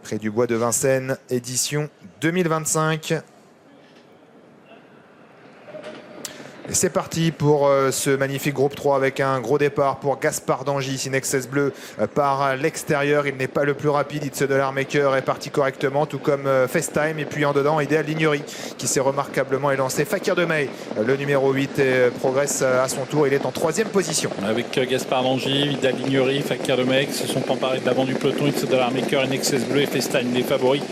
Près du bois de Vincennes, édition 2025. Et c'est parti pour ce magnifique groupe 3 avec un gros départ pour Gaspard d'Angis. Inexcess Bleu par l'extérieur. Il n'est pas le plus rapide. It's de l'Armaker est parti correctement, tout comme FaceTime. Et puis en dedans, Idéal Lignery qui s'est remarquablement élancé. Fakir de May, le numéro 8, progresse à son tour. Il est en 3e position. Avec Gaspard d'Angis, Idéal Lignery, Fakir de May qui se sont emparés de l'avant du peloton. It's de l'Armaker, Inexcess Bleu et FaceTime, les favoris.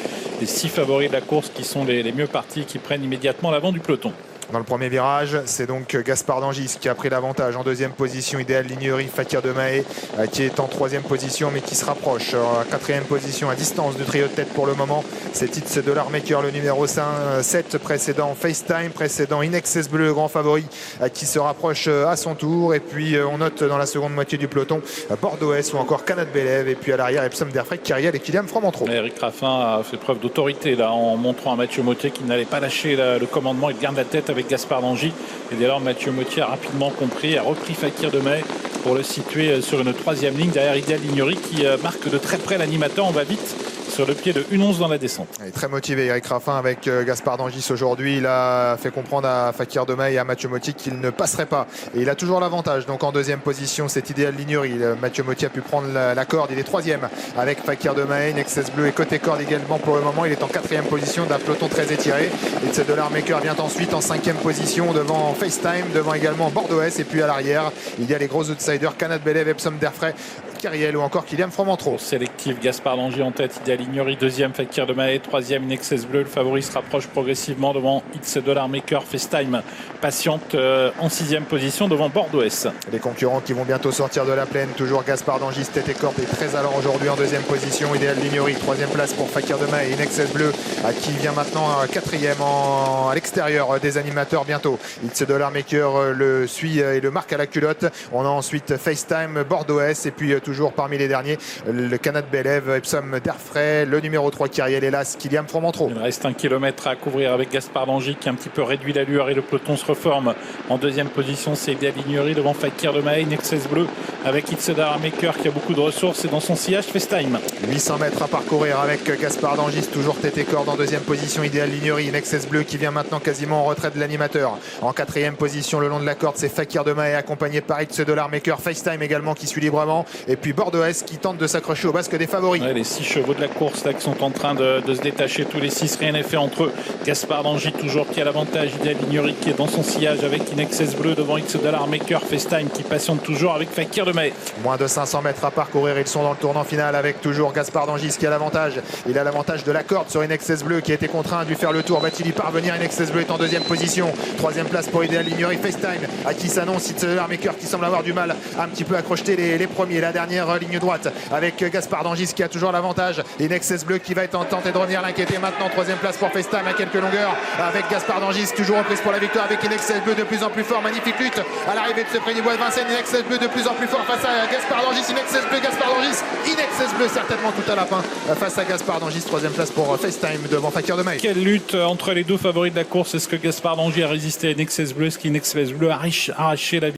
Les 6 favoris de la course qui sont les mieux partis, qui prennent immédiatement l'avant du peloton. Dans le premier virage, c'est donc Gaspard d'Angis qui a pris l'avantage. En 2e position, Idéal Lignery, Fakir de May qui est en 3e position mais qui se rapproche. En 4e position, à distance du trio de tête pour le moment, c'est It's de l'Armaker, le numéro 7, précédent FaceTime, précédent Inexcess Bleu, le grand favori qui se rapproche à son tour. Et puis on note dans la seconde moitié du peloton Bordeaux S ou encore Canat Belev. Et puis à l'arrière, Epsom d'Airfray, Kyriel et Kylian Fromentro. Eric Raffin a fait preuve d'autorité là en montrant à Mathieu Mottier qu'il n'allait pas lâcher le commandement. Il garde la tête avec Gaspard d'Angis. Et dès lors, Mathieu Mottier a rapidement compris, a repris Fakir de May pour le situer sur une 3e ligne derrière Idéal Lignery qui marque de très près l'animateur. On va vite sur le pied de 1-11 dans la descente. Il est très motivé Eric Raffin avec Gaspard d'Angis aujourd'hui. Il a fait comprendre à Fakir de May et à Mathieu Mottier qu'il ne passerait pas. Et il a toujours l'avantage. Donc en 2e position, c'est Idéal Lignery. Mathieu Mottier a pu prendre la corde. Il est 3e avec Fakir de May. Inexcess Bleu et côté corde également pour le moment. Il est en 4e position d'un peloton très étiré. It's de l'Armaker vient ensuite en 5e position devant FaceTime, devant également Bordeaux S. Et puis à l'arrière, il y a les gros outsiders Canat Belev, Epsom d'Airfray, Kyriel ou encore Kylian Fromentro. Sélectif, Gaspard d'Angis en tête, Idéal Lignery 2e, Fakir de May 3e, Inexcess Bleu. Le favori se rapproche progressivement devant It's de l'Armaker, FaceTime patiente en 6e position devant Bordeaux S. Les concurrents qui vont bientôt sortir de la plaine, toujours Gaspard d'Angis, tête et corde est très allant aujourd'hui en 2e position. Idéal Lignery, 3e place pour Fakir de May et Inexcess Bleu qui vient maintenant 4e à l'extérieur des animateurs bientôt. It's de l'Armaker le suit et le marque à la culotte. On a ensuite FaceTime, Bordeaux S et puis toujours parmi les derniers le Canat Belev, Epsom d'Airfray, le numéro 3 Kyriel, hélas Kylian Fromentro. Il reste 1 kilomètre à couvrir avec Gaspard d'Angis qui a un petit peu réduit l'allure et le peloton se reforme. En 2e position, c'est Idéal Lignery devant Fakir de May, Inexcess Bleu avec It's de l'Armaker qui a beaucoup de ressources et dans son sillage FaceTime. 800 mètres à parcourir avec Gaspard d'Angis, toujours tête et corde en 2e position. Idéal Lignery, Inexcess Bleu qui vient maintenant quasiment en retrait de l'animateur. En 4e position le long de la corde, c'est Fakir de May accompagné par It's de l'Armaker, FaceTime également qui suit librement. Et puis Bordeaux S qui tente de s'accrocher au basque des favoris. Ouais, les 6 chevaux de la course là qui sont en train de se détacher, tous les 6, rien n'est fait entre eux. Gaspard d'Angis toujours qui a l'avantage, Idéal Lignery qui est dans son sillage avec Inexcess Bleu devant It's de l'Armaker, FaceTime qui patiente toujours avec Fakir de May. Moins de 500 mètres à parcourir, ils sont dans le tournant final avec toujours Gaspard d'Angis qui a l'avantage. Il a l'avantage de la corde sur Inexcess Bleu qui a été contraint à lui faire le tour. Va-t-il y parvenir? Inexcess Bleu est en 2e position. 3e place pour Idéal Lignery, FaceTime à qui s'annonce It's de l'Armaker qui semble avoir du mal à un petit peu accrocher les premiers. La dernière ligne droite avec Gaspard d'Angis qui a toujours l'avantage. Inexcess Bleu qui va être en tenter de revenir l'inquiéter maintenant. 3e place pour FaceTime à quelques longueurs avec Gaspard d'Angis toujours en prise pour la victoire avec Inexcess Bleu de plus en plus fort. Magnifique lutte à l'arrivée de ce prix du bois de Vincennes. Inexcess Bleu de plus en plus fort face à Gaspard d'Angis. Inexcess Bleu, Gaspard d'Angis, Inexcess Bleu certainement tout à la fin face à Gaspard d'Angis. 3e place pour FaceTime devant Fakir de May. Quelle lutte entre les deux favoris de la course. Est-ce que Gaspard d'Angis a résisté à Inexcess Bleu? Est-ce qu'Inexcess Bleu a arraché la